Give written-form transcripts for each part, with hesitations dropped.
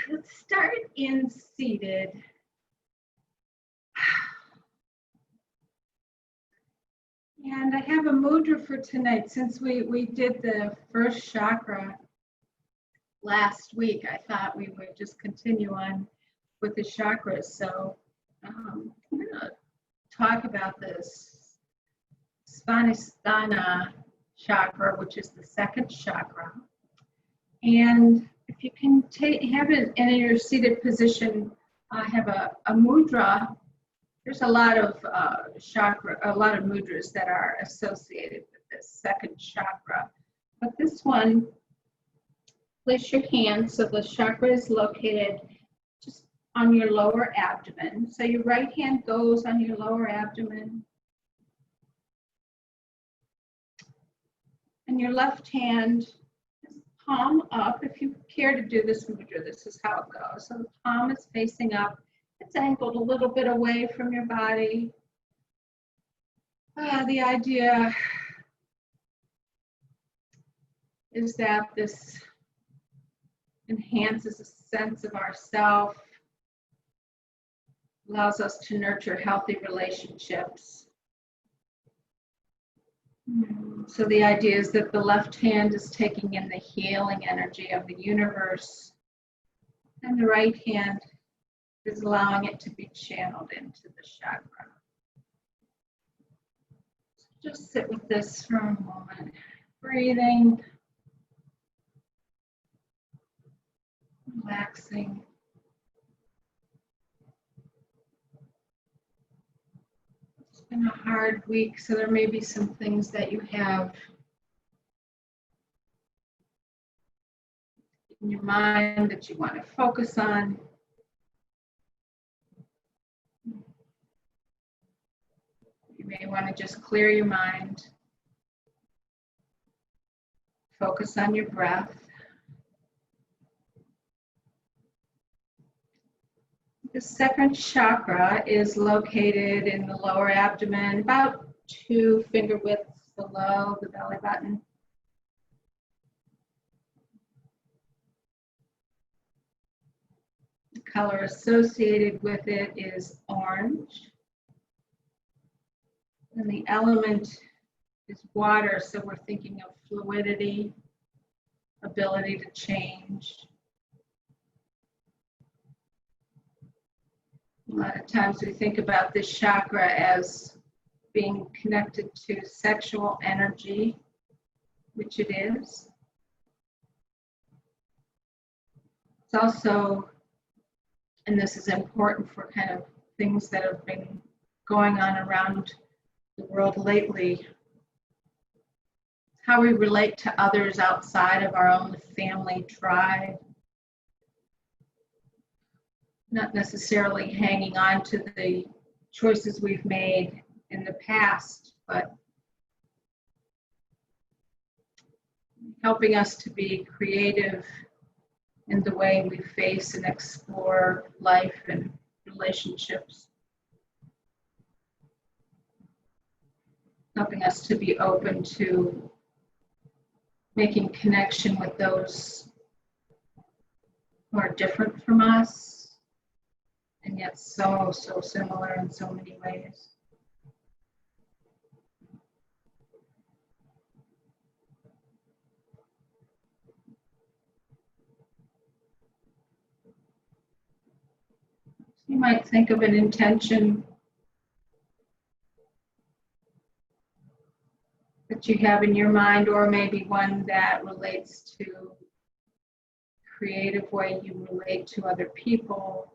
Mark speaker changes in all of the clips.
Speaker 1: let's start in seated. And I have a mudra for tonight. Since we did the first chakra last week, I thought we would just continue on with the chakras. So I'm going to talk about this Svanistana chakra, which is the second chakra. And if you can have it in your seated position, I have a mudra. There's a lot of mudras that are associated with this second chakra. But this one, place your hand so the chakra is located just on your lower abdomen. So your right hand goes on your lower abdomen. And your left hand is palm up. If you care to do this mudra, this is how it goes. So the palm is facing up. It's angled a little bit away from your body. The idea is that this enhances a sense of ourself, allows us to nurture healthy relationships. So the idea is that the left hand is taking in the healing energy of the universe, and the right hand is allowing it to be channeled into the chakra. So just sit with this for a moment, breathing, relaxing. It's been a hard week, so there may be some things that you have in your mind that you want to focus on. You may want to just clear your mind, focus on your breath. The second chakra is located in the lower abdomen, about 2 finger widths below the belly button. The color associated with it is orange. And the element is water, so we're thinking of fluidity, ability to change. A lot of times we think about this chakra as being connected to sexual energy, which it is. It's also, and this is important for kind of things that have been going on around the world lately, how we relate to others outside of our own family, tribe. Not necessarily hanging on to the choices we've made in the past, but helping us to be creative in the way we face and explore life and relationships. Helping us to be open to making connection with those who are different from us, and yet so similar in so many ways. You might think of an intention that you have in your mind, or maybe one that relates to creative way you relate to other people,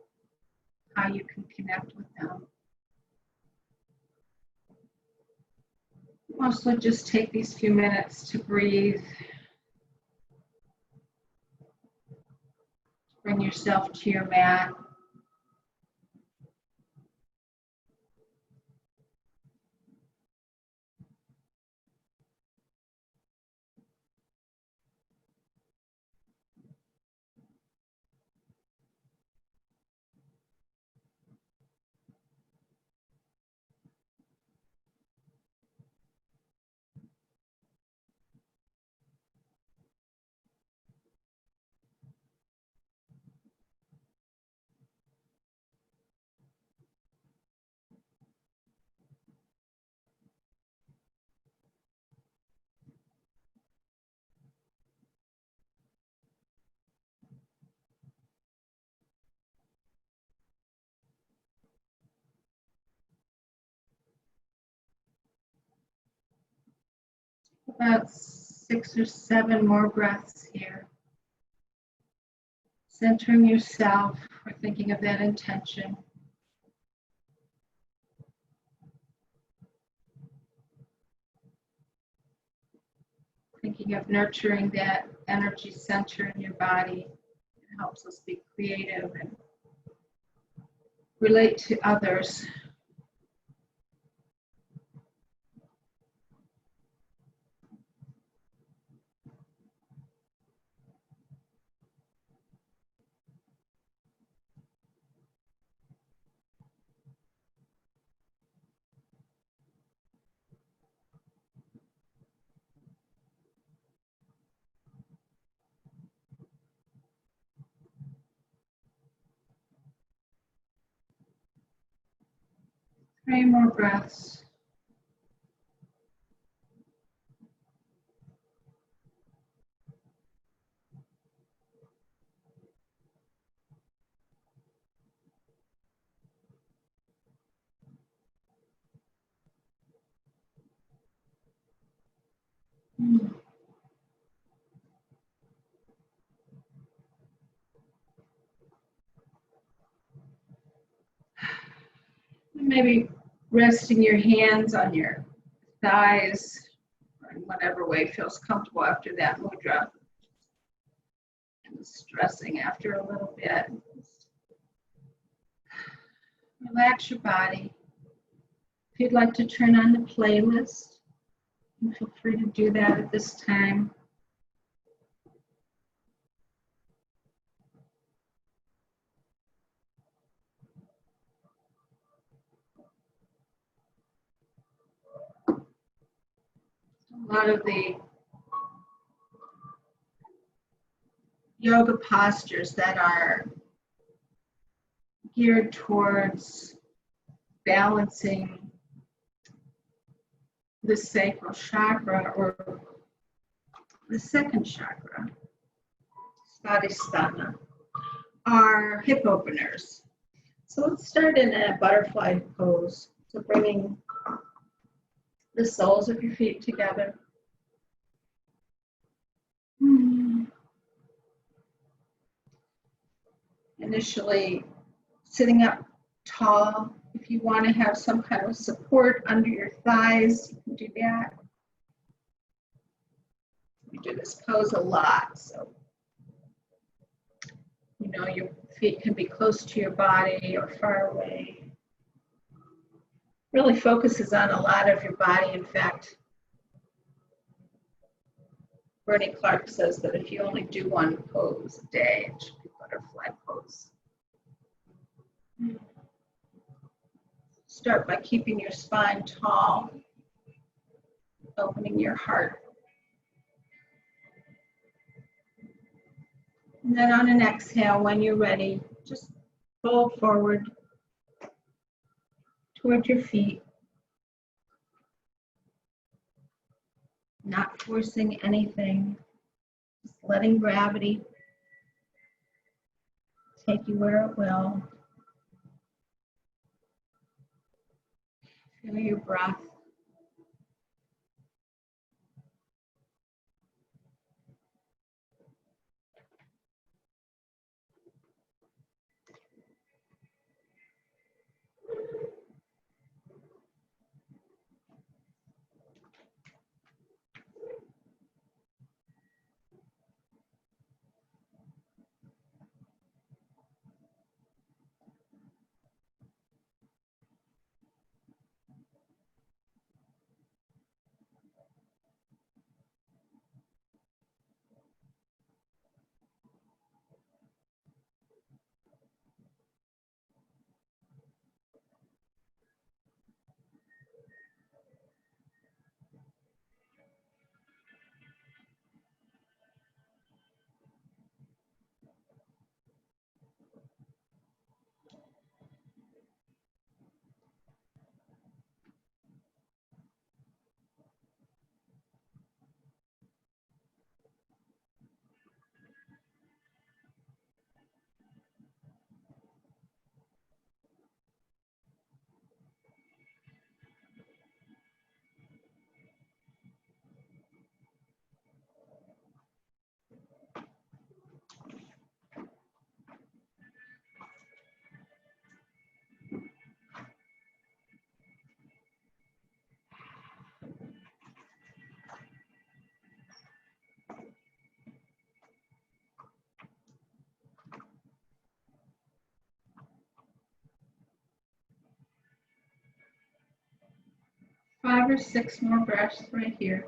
Speaker 1: how you can connect with them. Also, just take these few minutes to breathe. Bring yourself to your mat. About 6 or 7 more breaths here. Centering yourself or thinking of that intention. Thinking of nurturing that energy center in your body. It helps us be creative and relate to others. Three more breaths. Maybe resting your hands on your thighs or in whatever way feels comfortable after that mudra. And stressing after a little bit. Relax your body. If you'd like to turn on the playlist, feel free to do that at this time. A lot of the yoga postures that are geared towards balancing the sacral chakra or the second chakra, Svadhisthana, are hip openers. So let's start in a butterfly pose. So bringing the soles of your feet together. Initially sitting up tall. If you want to have some kind of support under your thighs, you can do that. We do this pose a lot, so you know your feet can be close to your body or far away. Really focuses on a lot of your body. In fact, Bernie Clark says that if you only do one pose a day, it should be butterfly pose. Start by keeping your spine tall, opening your heart. And then on an exhale, when you're ready, just fold forward toward your feet. Not forcing anything, just letting gravity take you where it will. Feel your breath. 5 or 6 more breaths right here.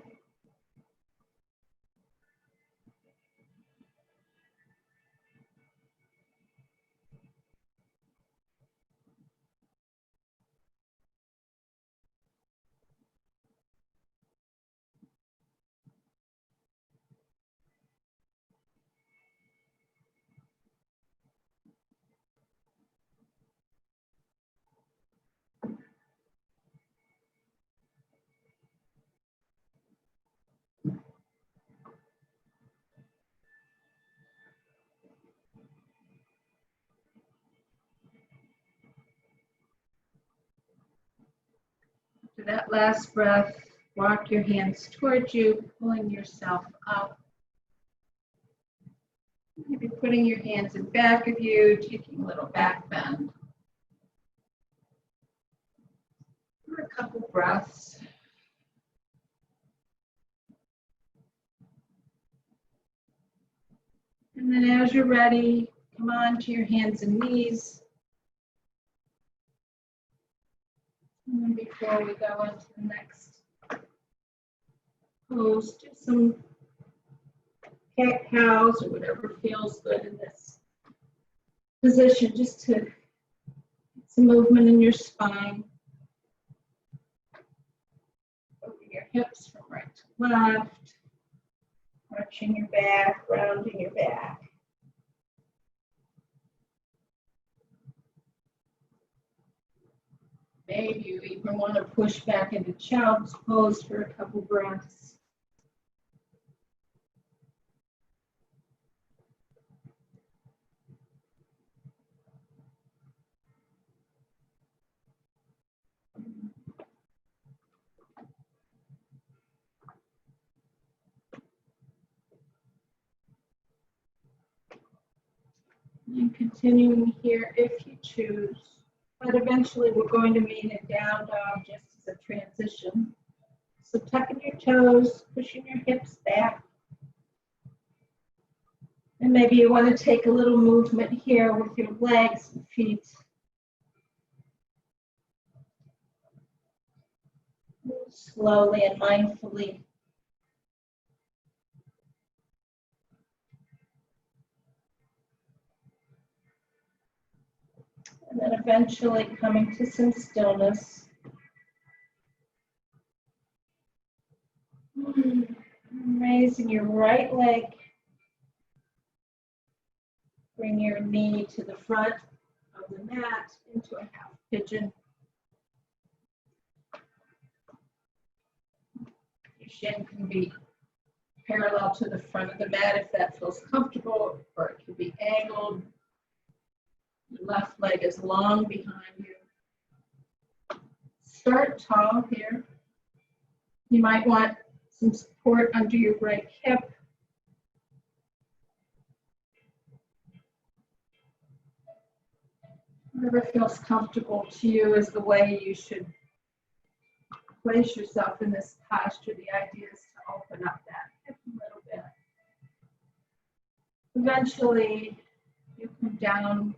Speaker 1: For that last breath, walk your hands towards you, pulling yourself up. Maybe putting your hands in back of you, taking a little back bend. For a couple breaths. And then as you're ready, come on to your hands and knees. And then before we go into the next pose, do some cat-cows or whatever feels good in this position, just to get some movement in your spine. Over your hips from right to left, arching your back, rounding your back. Maybe you even want to push back into child's pose for a couple breaths. And continuing here if you choose. But eventually we're going to meet in down dog just as a transition. So tucking your toes, pushing your hips back. And maybe you want to take a little movement here with your legs and feet. Move slowly and mindfully. And then eventually coming to some stillness. Raising your right leg. Bring your knee to the front of the mat into a half pigeon. Your shin can be parallel to the front of the mat if that feels comfortable, or it can be angled. Your left leg is long behind you. Start tall here. You might want some support under your right hip. Whatever feels comfortable to you is the way you should place yourself in this posture. The idea is to open up that hip a little bit. Eventually, you come down,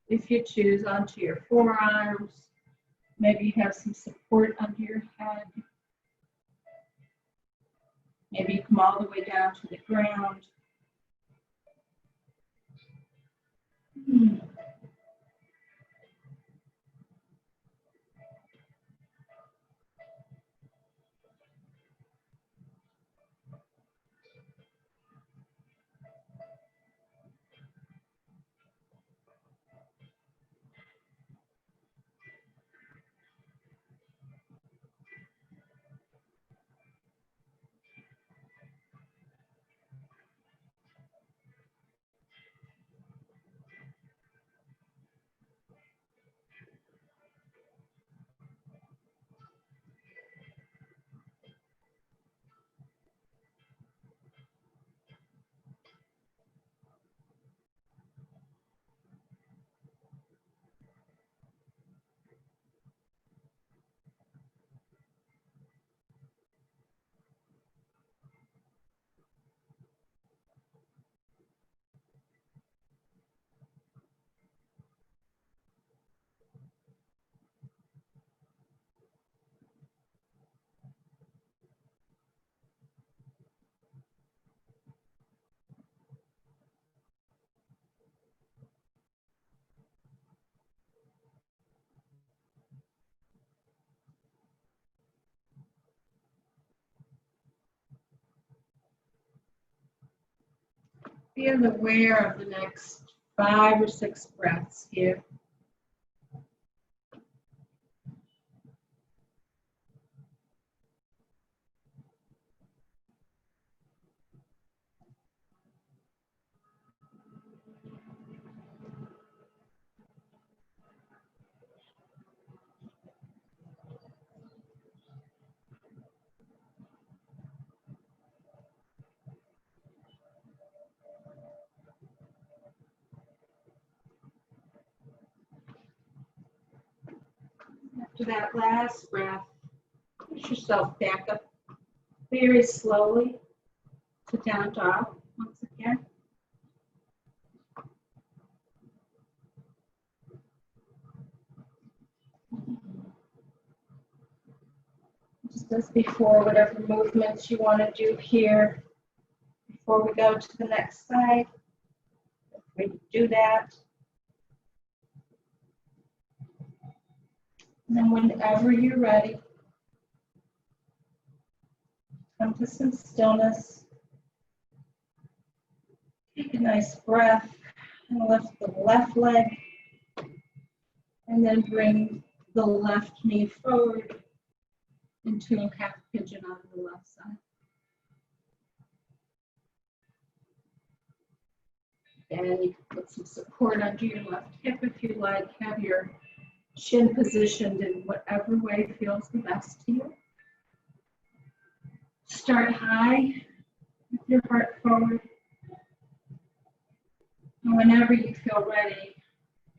Speaker 1: if you choose, onto your forearms. Maybe you have some support under your head. Maybe you come all the way down to the ground. Feel aware of the next 5 or 6 breaths here. After that last breath, push yourself back up very slowly to down dog once again. Just as before, whatever movements you want to do here before we go to the next side, feel free to do that. And then whenever you're ready, come to some stillness. Take a nice breath and lift the left leg. And then bring the left knee forward into a half pigeon on the left side. And you can put some support under your left hip if you like. Have your chin positioned in whatever way feels the best to you. Start high with your heart forward. And whenever you feel ready,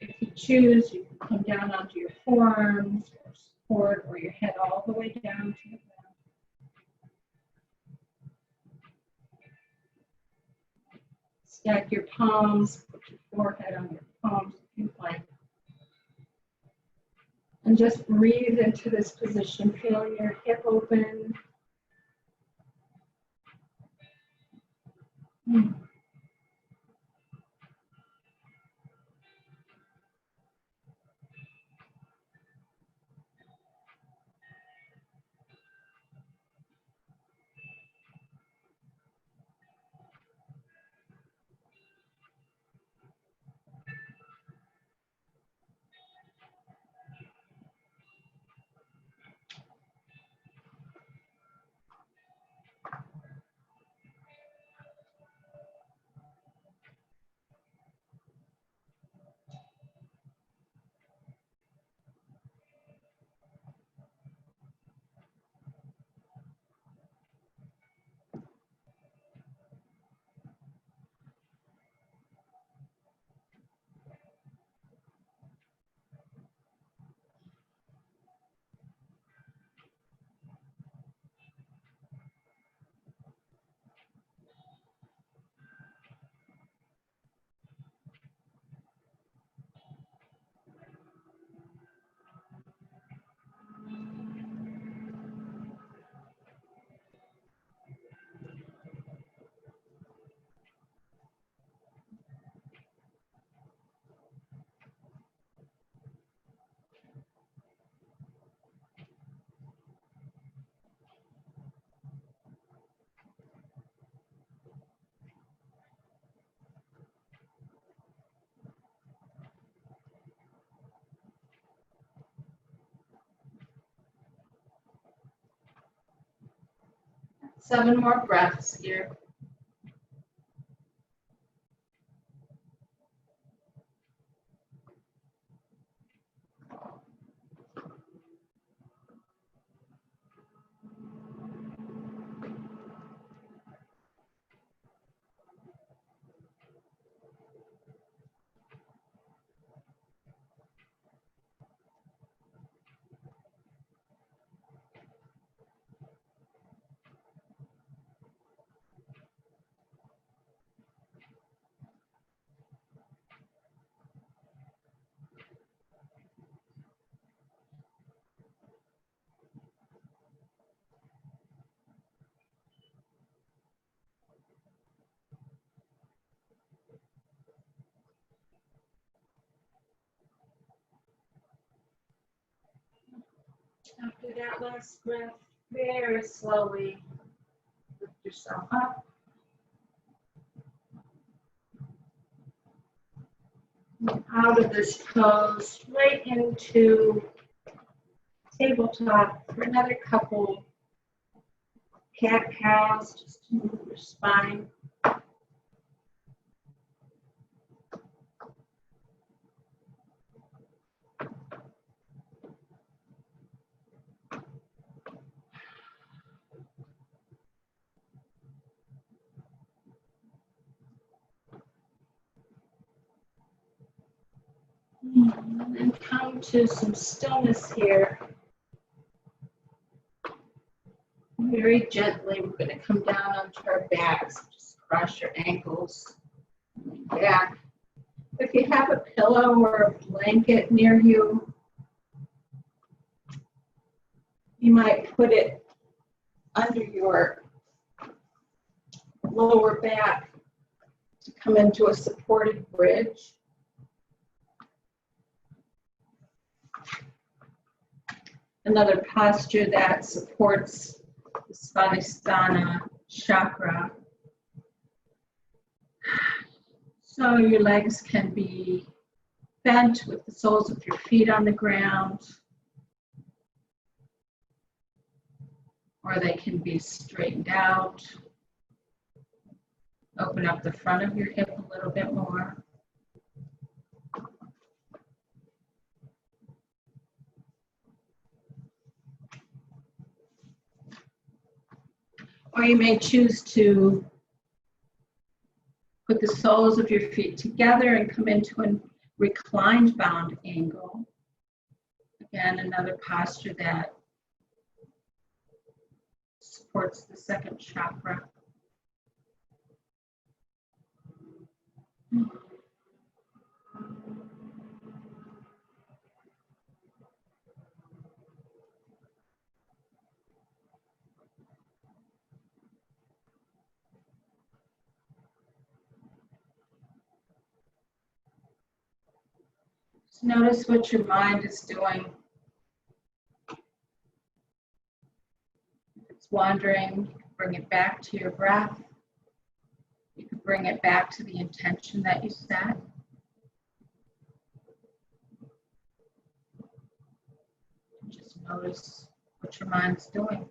Speaker 1: if you choose, you can come down onto your forearms or support or your head all the way down to the ground. Stack your palms, put your forehead on your palms if you like. And just breathe into this position, feeling your hip open. Seven more breaths here. After that last breath, very slowly lift yourself up. out of this pose right into tabletop for another couple cat-cows, just to move your spine. And then come to some stillness here. Very gently, we're going to come down onto our backs. Just cross your ankles, back. If you have a pillow or a blanket near you, you might put it under your lower back to come into a supported bridge. Another posture that supports the Svadhisthana chakra. So your legs can be bent with the soles of your feet on the ground, or they can be straightened out. Open up the front of your hip a little bit more. Or you may choose to put the soles of your feet together and come into a reclined bound angle. Again, another posture that supports the second chakra. Just notice what your mind is doing. If it's wandering, you can bring it back to your breath. You can bring it back to the intention that you set. Just notice what your mind's doing.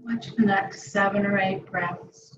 Speaker 1: Watch the next 7 or 8 breaths.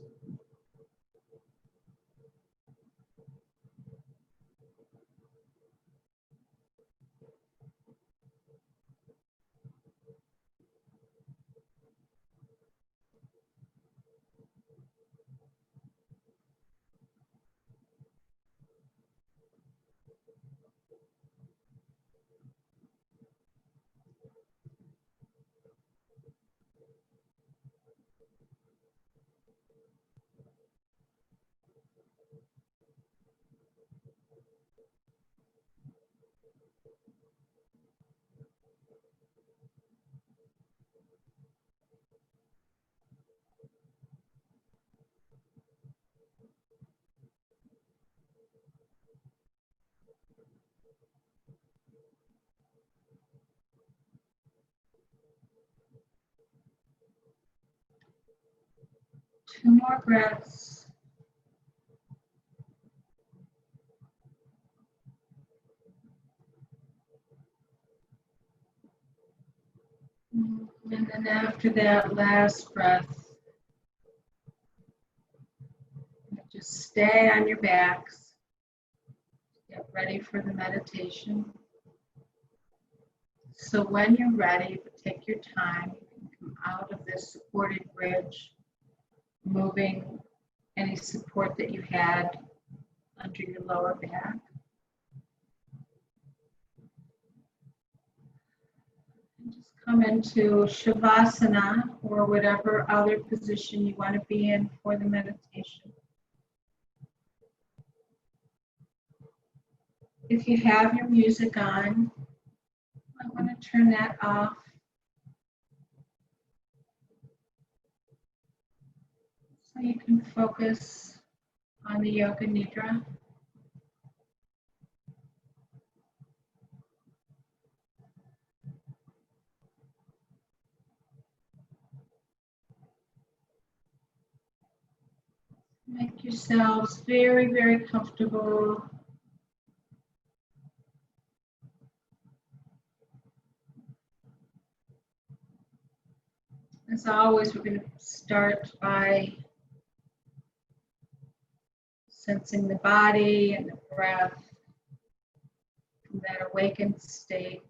Speaker 1: 2 more breaths. And then after that last breath, just stay on your backs. Get ready for the meditation. So when you're ready, take your time. You can come out of this supported bridge, moving any support that you had under your lower back. And just come into Shavasana or whatever other position you want to be in for the meditation. If you have your music on, I want to turn that off. So you can focus on the Yoga Nidra. Make yourselves very, very comfortable. As always, we're going to start by sensing the body and the breath from that awakened state,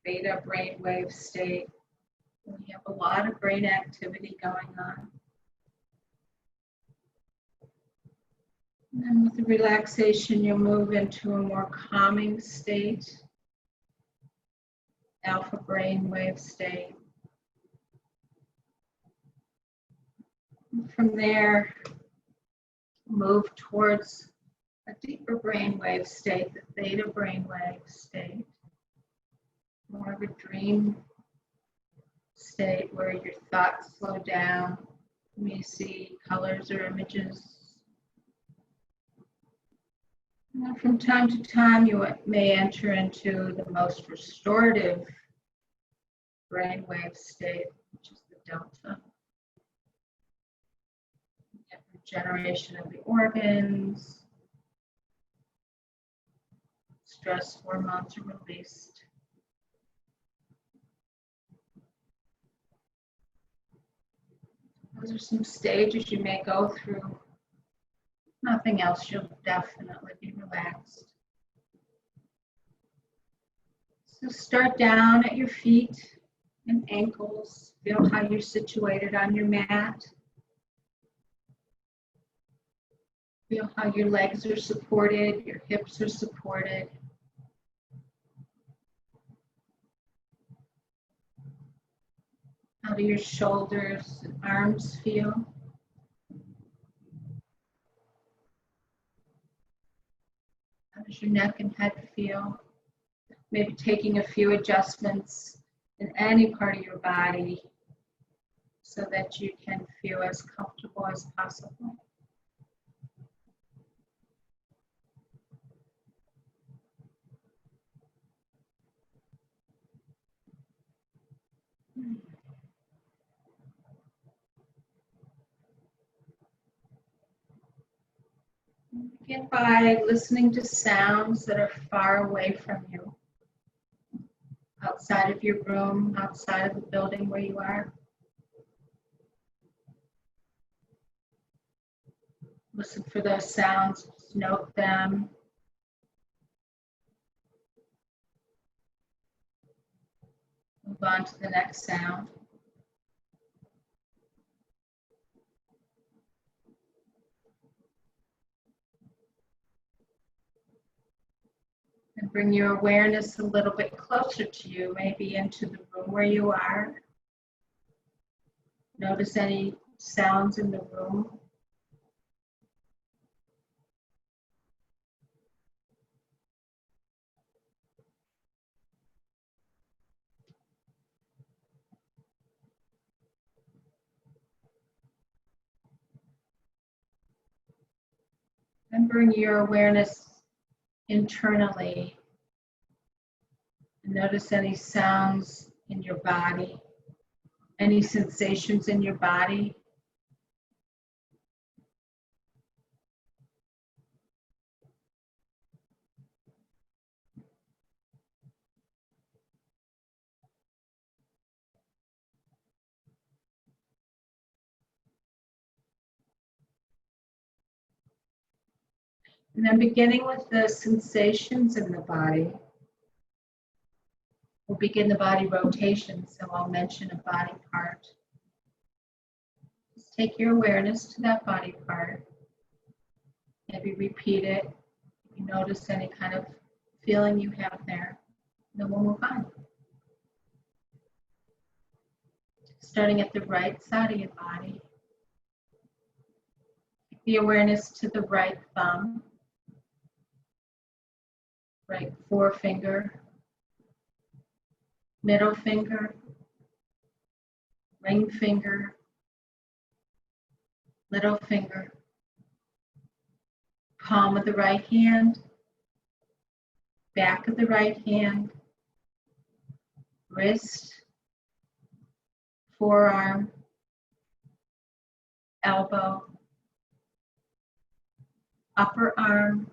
Speaker 1: beta brainwave state. We have a lot of brain activity going on. And then with the relaxation, you'll move into a more calming state, alpha brainwave state. And from there, move towards a deeper brainwave state, the theta brainwave state, more of a dream state where your thoughts slow down. You may see colors or images. And then from time to time, you may enter into the most restorative brainwave state, which is the delta. Regeneration of the organs, stress hormones are released. Those are some stages you may go through. Nothing else, you'll definitely be relaxed. So start down at your feet and ankles. Feel how you're situated on your mat. Feel how your legs are supported, your hips are supported. How do your shoulders and arms feel? How does your neck and head feel? Maybe taking a few adjustments in any part of your body so that you can feel as comfortable as possible. Begin by listening to sounds that are far away from you, outside of your room, outside of the building where you are. Listen for those sounds, just note them. Move on to the next sound. And bring your awareness a little bit closer to you, maybe into the room where you are. Notice any sounds in the room. And bring your awareness internally. And notice any sounds in your body, any sensations in your body. And then beginning with the sensations in the body, we'll begin the body rotation. So I'll mention a body part. Just take your awareness to that body part. Maybe repeat it. If you notice any kind of feeling you have there, then we'll move on. Starting at the right side of your body. Take the awareness to the right thumb, right forefinger, middle finger, ring finger, little finger, palm of the right hand, back of the right hand, wrist, forearm, elbow, upper arm,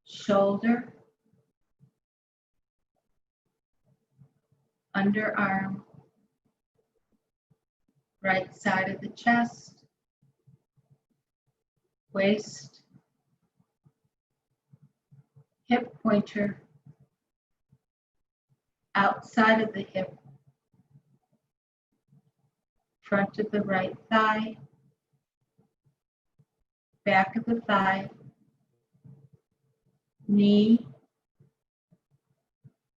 Speaker 1: shoulder, underarm, right side of the chest, waist, hip pointer, outside of the hip, front of the right thigh, back of the thigh, knee,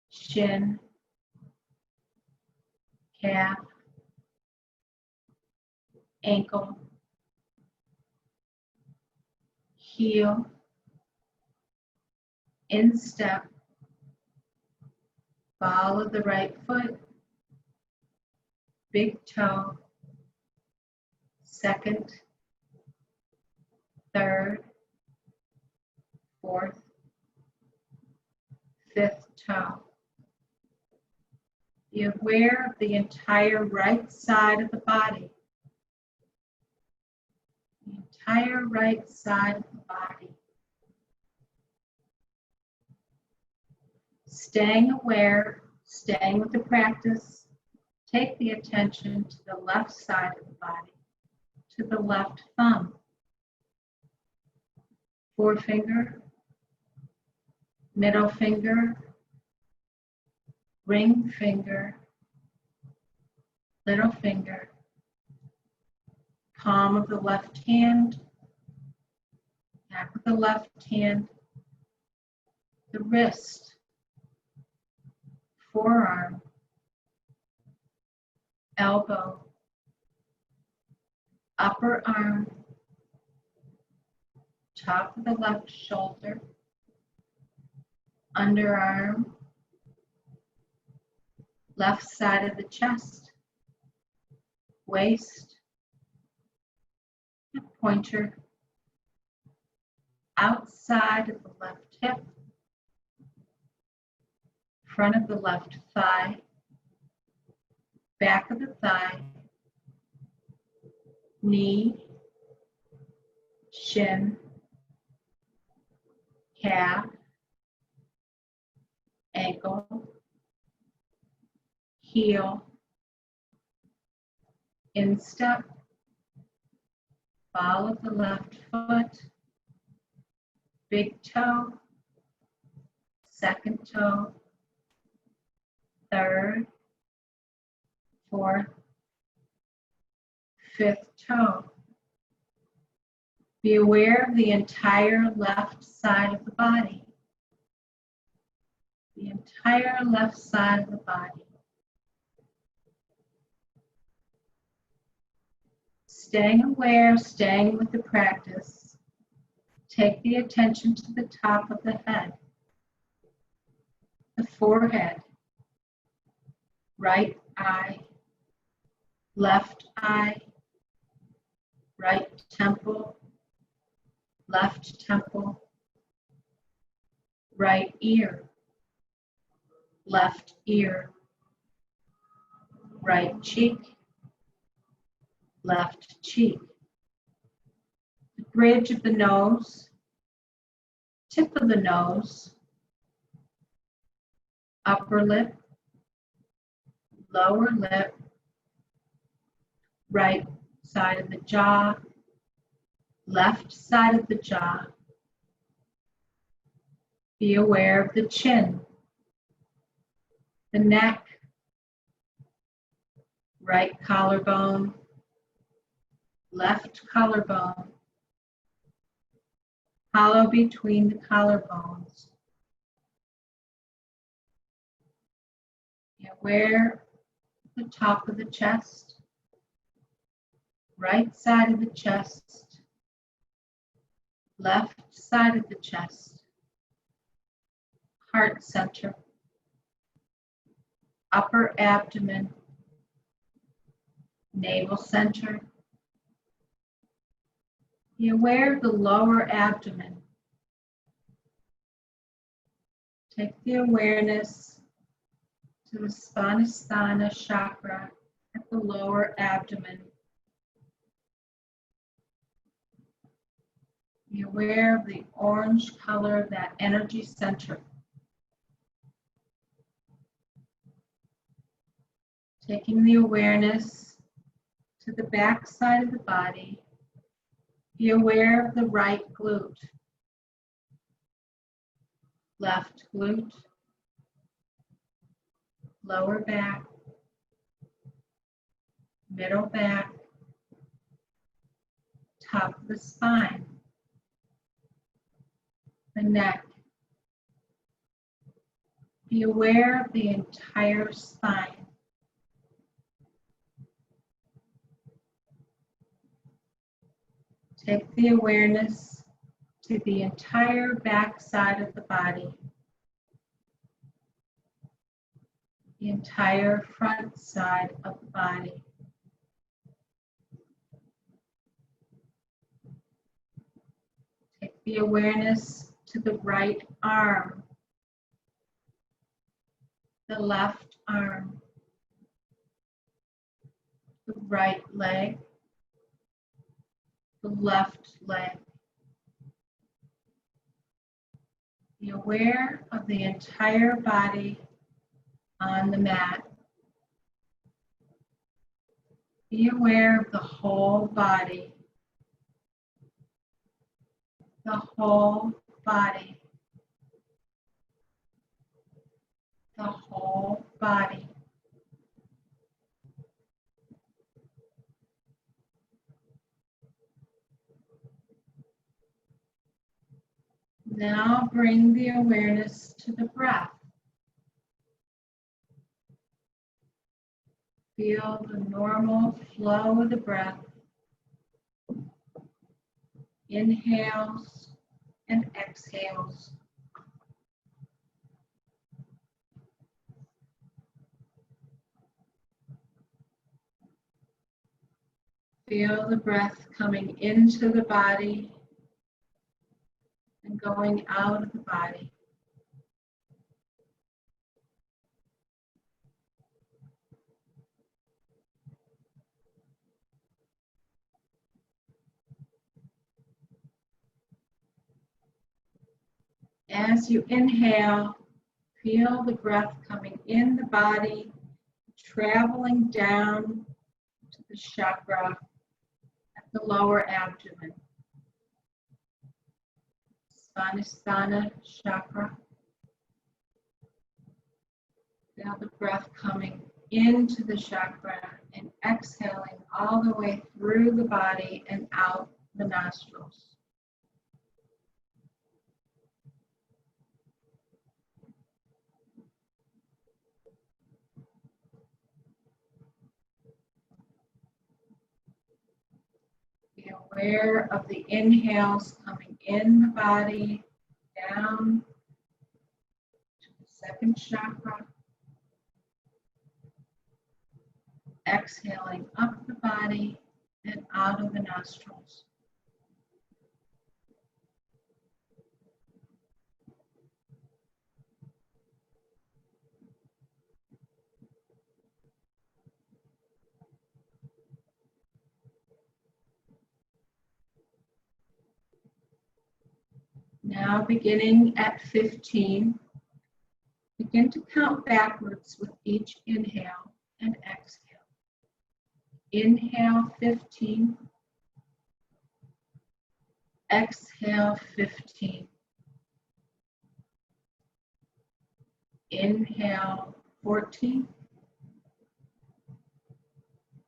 Speaker 1: shin, calf, ankle, heel, instep, ball of the right foot, big toe, second, third, fourth, fifth toe. Be aware of the entire right side of the body. The entire right side of the body. Staying aware, staying with the practice, take the attention to the left side of the body, to the left thumb, forefinger, middle finger, ring finger, little finger, palm of the left hand, back of the left hand, the wrist, forearm, elbow, upper arm, top of the left shoulder, underarm, left side of the chest, waist, hip pointer, outside of the left hip, front of the left thigh, back of the thigh, knee, shin, calf, ankle, heel, instep, ball of the left foot, big toe, second toe, third, fourth, fifth toe. Be aware of the entire left side of the body. The entire left side of the body. Staying aware, staying with the practice, take the attention to the top of the head, the forehead, right eye, left eye, right temple, left temple, right ear, left ear, right cheek, left cheek, the bridge of the nose, tip of the nose, upper lip, lower lip, right side of the jaw, left side of the jaw. Be aware of the chin, the neck, right collarbone, left collarbone, hollow between the collarbones. Be aware of the top of the chest, right side of the chest, left side of the chest, heart center, upper abdomen, navel center. Be aware of the lower abdomen. Take the awareness to the Svanasthana chakra at the lower abdomen. Be aware of the orange color of that energy center. Taking the awareness to the back side of the body. Be aware of the right glute, left glute, lower back, middle back, top of the spine, the neck. Be aware of the entire spine. Take the awareness to the entire back side of the body, the entire front side of the body. Take the awareness to the right arm, the left arm, the right leg, the left leg. Be aware of the entire body on the mat. Be aware of the whole body. The whole body. The whole body. Now bring the awareness to the breath. Feel the normal flow of the breath. Inhales and exhales. Feel the breath coming into the body and going out of the body. As you inhale, feel the breath coming in the body, traveling down to the chakra at the lower abdomen. Svanasthana chakra. Feel the breath coming into the chakra and exhaling all the way through the body and out the nostrils. Be aware of the inhales coming in the body, down to the second chakra. Exhaling up the body and out of the nostrils. Now beginning at 15, begin to count backwards with each inhale and exhale. Inhale 15, Exhale 15. Inhale 14.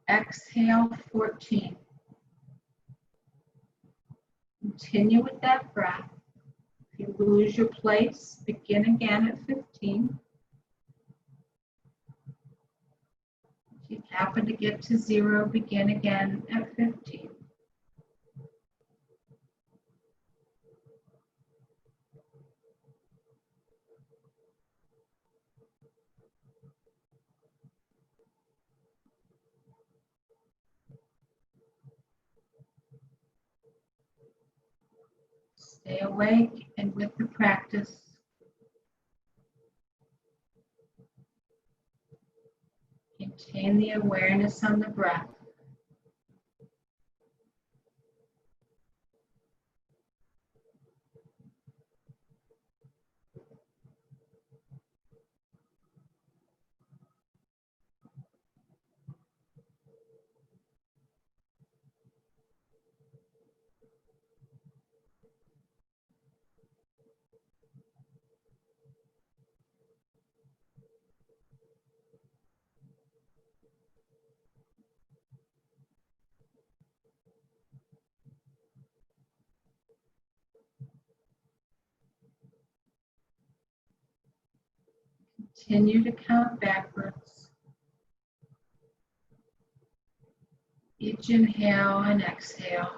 Speaker 1: Exhale 14. Continue with that breath. If you lose your place, begin again at 15. If you happen to get to 0, begin again at 15. Stay awake and with the practice, maintain the awareness on the breath. Continue to count backwards. Each inhale and exhale.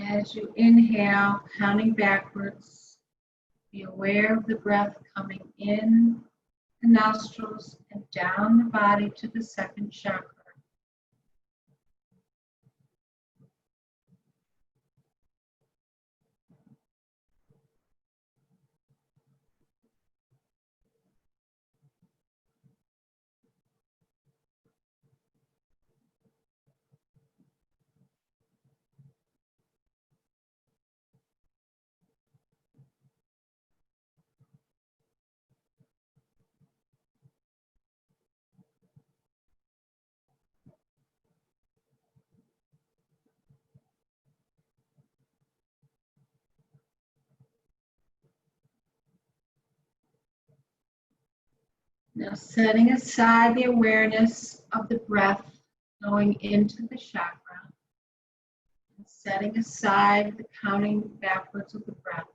Speaker 1: As you inhale, counting backwards, be aware of the breath coming in the nostrils and down the body to the second chakra. Now setting aside the awareness of the breath going into the chakra, and setting aside the counting backwards of the breath,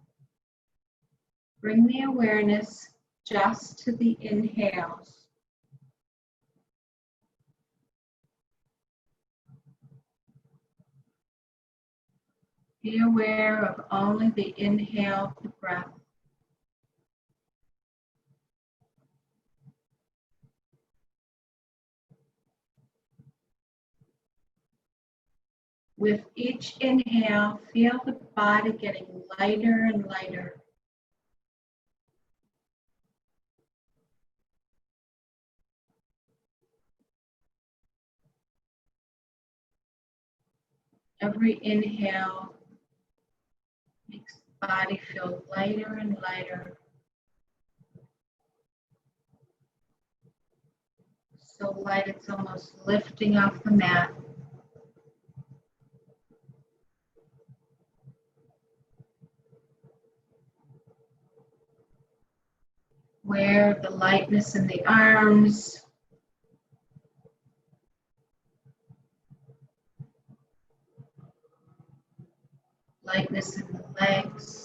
Speaker 1: bring the awareness just to the inhales. Be aware of only the inhale of the breath. With each inhale, feel the body getting lighter and lighter. Every inhale makes the body feel lighter and lighter. So light it's almost lifting off the mat. Aware of the lightness in the arms, lightness in the legs.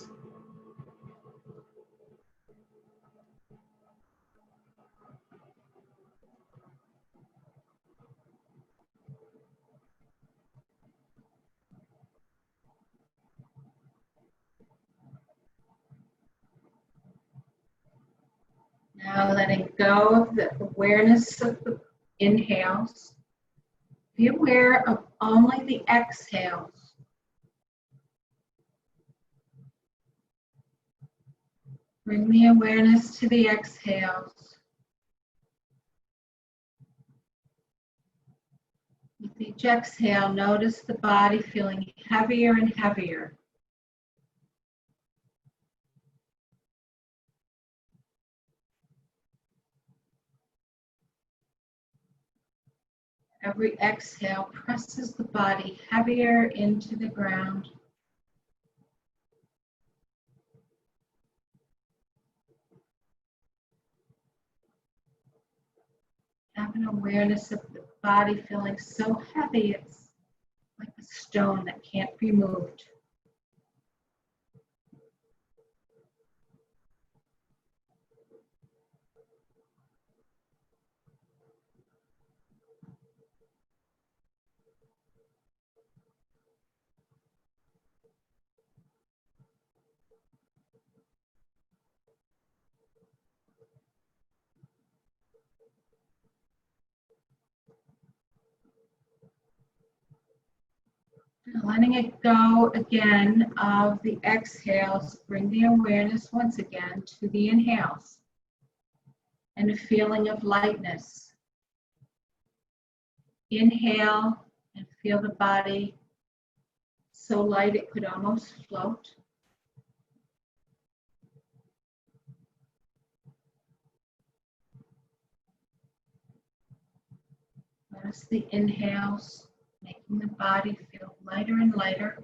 Speaker 1: letting go of the awareness of the inhales. Be aware of only the exhales. Bring the awareness to the exhales. With each exhale, notice the body feeling heavier and heavier. Every exhale presses the body heavier into the ground. Have an awareness of the body feeling so heavy it's like a stone that can't be moved. Letting it go again of the exhales, bring the awareness once again to the inhales and a feeling of lightness. Inhale and feel the body so light it could almost float. Notice the inhales, making the body feel lighter and lighter.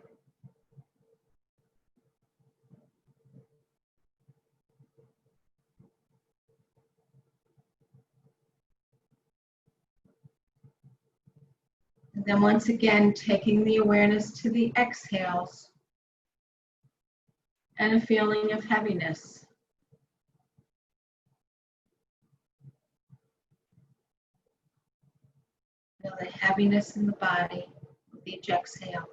Speaker 1: And then once again, taking the awareness to the exhales and a feeling of heaviness. Feel the heaviness in the body with each exhale.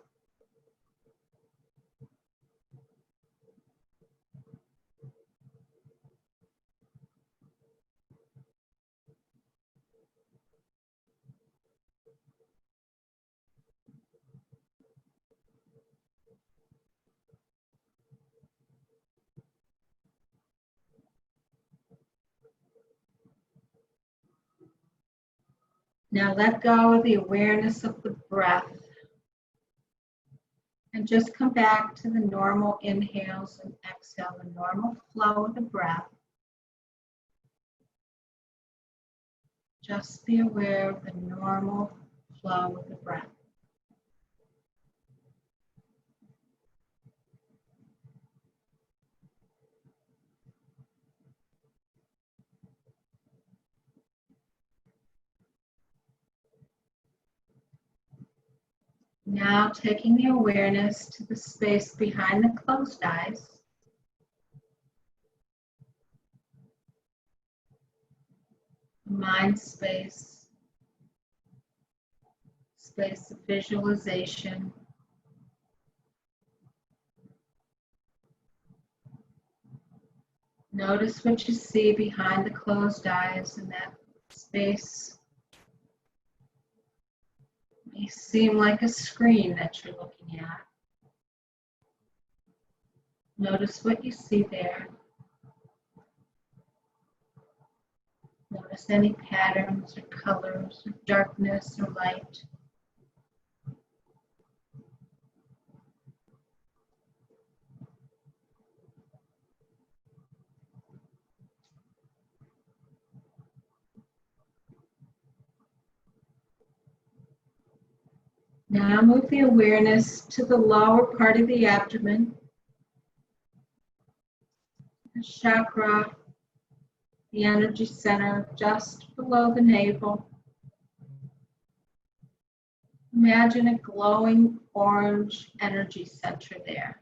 Speaker 1: Now let go of the awareness of the breath and just come back to the normal inhales and exhale, the normal flow of the breath. Just be aware of the normal flow of the breath. Now taking the awareness to the space behind the closed eyes. Mind space, space of visualization. Notice what you see behind the closed eyes, and that space may seem like a screen that you're looking at. Notice what you see there. Notice any patterns or colors or darkness or light. Now move the awareness to the lower part of the abdomen, the chakra, the energy center just below the navel. Imagine a glowing orange energy center there.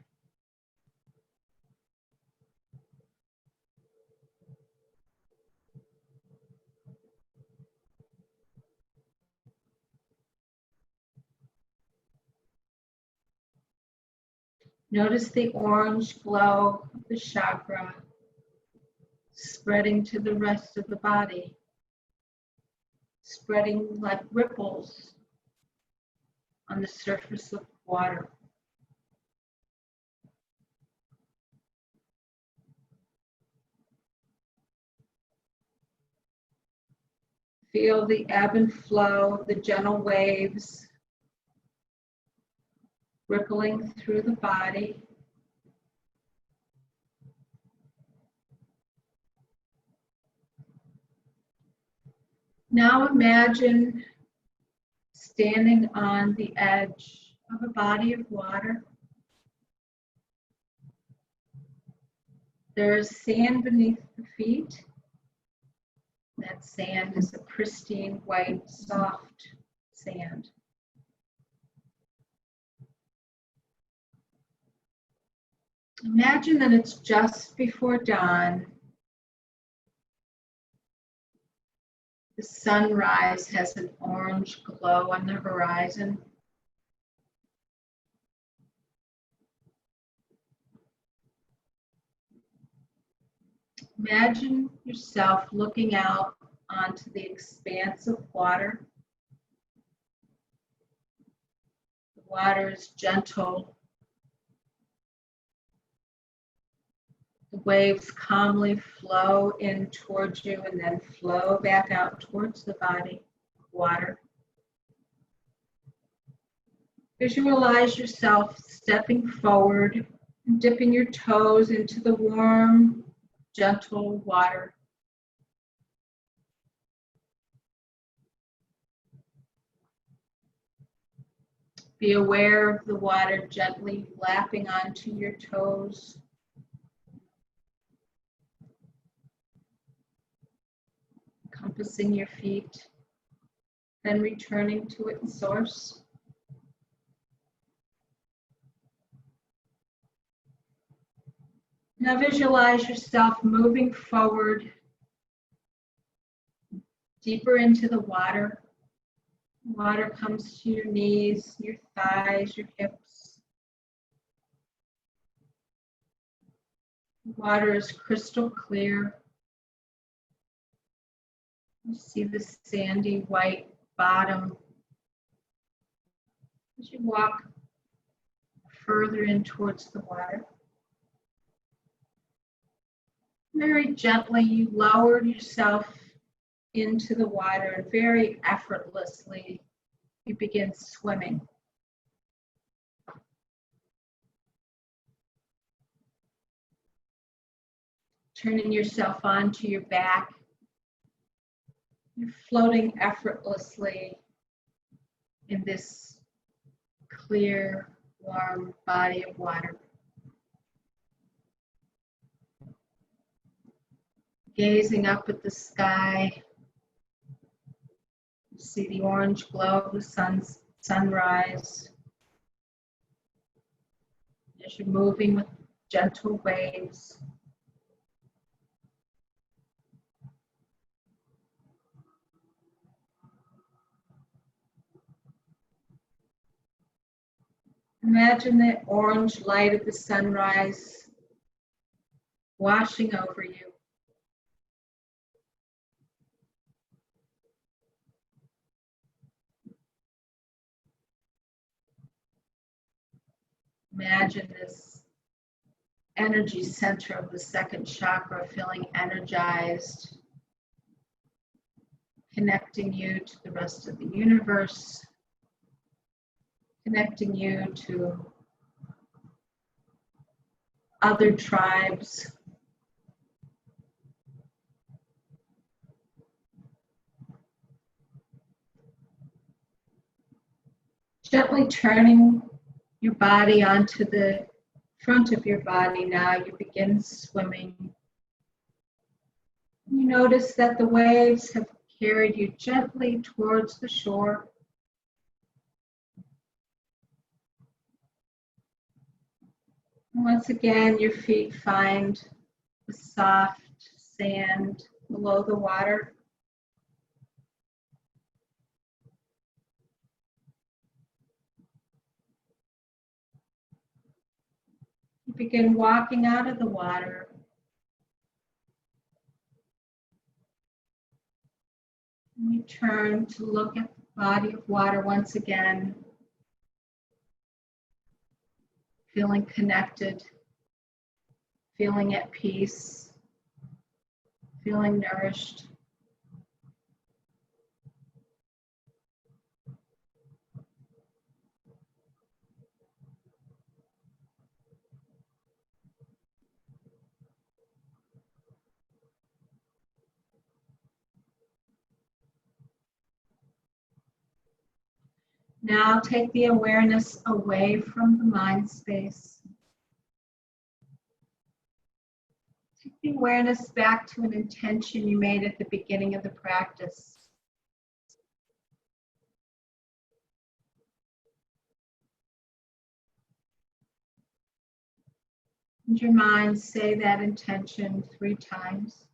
Speaker 1: Notice the orange glow of the chakra spreading to the rest of the body, spreading like ripples on the surface of water. Feel the ebb and flow, the gentle waves rippling through the body. Now imagine standing on the edge of a body of water. There is sand beneath the feet. That sand is a pristine, white, soft sand. Imagine that it's just before dawn. The sunrise has an orange glow on the horizon. Imagine yourself looking out onto the expanse of water. The water is gentle. The waves calmly flow in towards you and then flow back out towards the body of water. Visualize yourself stepping forward and dipping your toes into the warm, gentle water. Be aware of the water gently lapping onto your toes. Encompassing your feet, then returning to its source. Now visualize yourself moving forward, deeper into the water. Water comes to your knees, your thighs, your hips. Water is crystal clear. You see the sandy white bottom. As you walk further in towards the water, very gently you lower yourself into the water and very effortlessly you begin swimming. Turning yourself onto your back. You're floating effortlessly in this clear, warm body of water. Gazing up at the sky, you see the orange glow of the sunrise. As you're moving with gentle waves. Imagine the orange light of the sunrise washing over you. Imagine this energy center of the second chakra feeling energized, connecting you to the rest of the universe, connecting you to other tribes. Gently turning your body onto the front of your body now, you begin swimming. You notice that the waves have carried you gently towards the shore. And once again, your feet find the soft sand below the water. You begin walking out of the water. And you turn to look at the body of water once again, feeling connected, feeling at peace, feeling nourished. Now take the awareness away from the mind space. Take the awareness back to an intention you made at the beginning of the practice. In your mind, say that intention 3 times.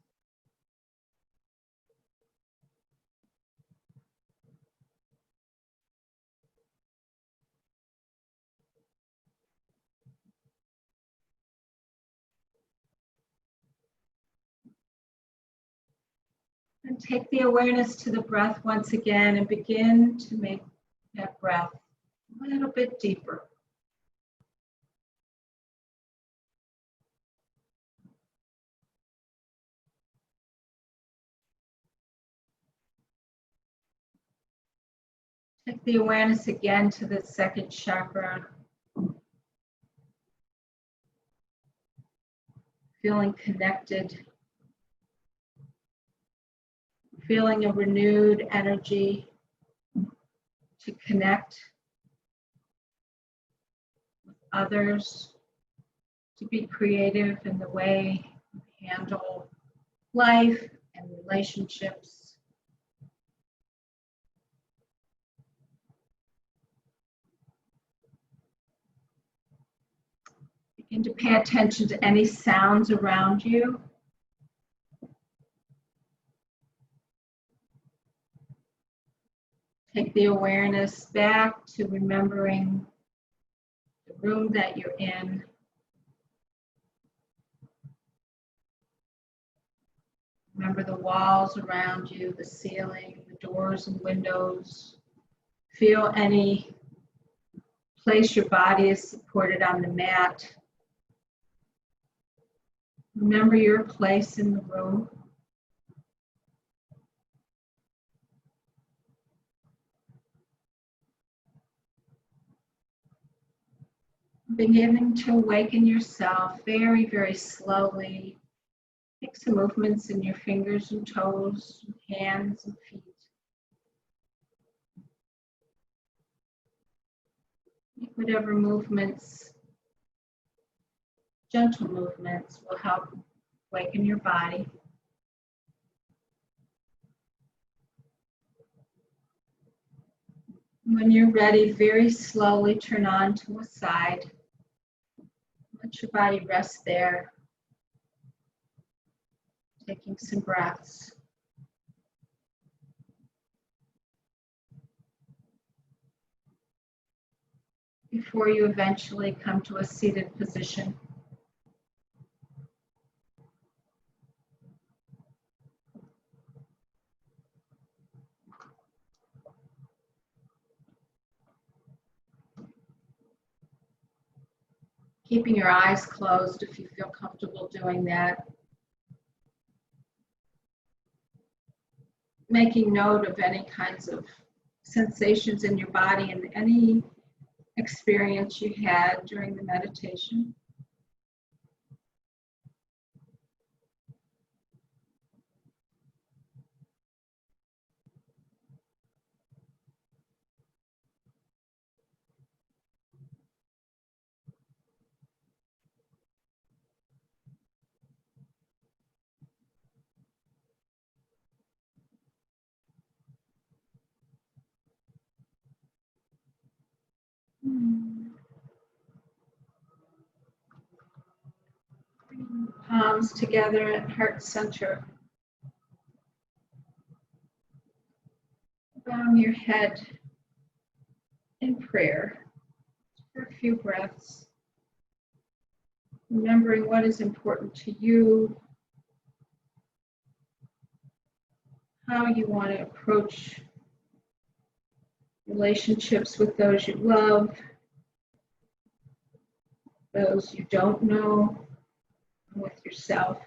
Speaker 1: And take the awareness to the breath once again and begin to make that breath a little bit deeper. Take the awareness again to the second chakra. Feeling connected. Feeling a renewed energy to connect with others, to be creative in the way you handle life and relationships. Begin to pay attention to any sounds around you. Take the awareness back to remembering the room that you're in. Remember the walls around you, the ceiling, the doors and windows. Feel any place your body is supported on the mat. Remember your place in the room. Beginning to awaken yourself very, very slowly. Make some movements in your fingers and toes, hands and feet. Make whatever movements, gentle movements, will help awaken your body. When you're ready, very slowly turn on to a side. Let your body rest there. Taking some breaths. Before you eventually come to a seated position. Keeping your eyes closed if you feel comfortable doing that. Making note of any kinds of sensations in your body and any experience you had during the meditation. Palms together at heart center. Bowing your head in prayer for a few breaths. Remembering what is important to you, how you want to approach relationships with those you love, those you don't know, and with yourself.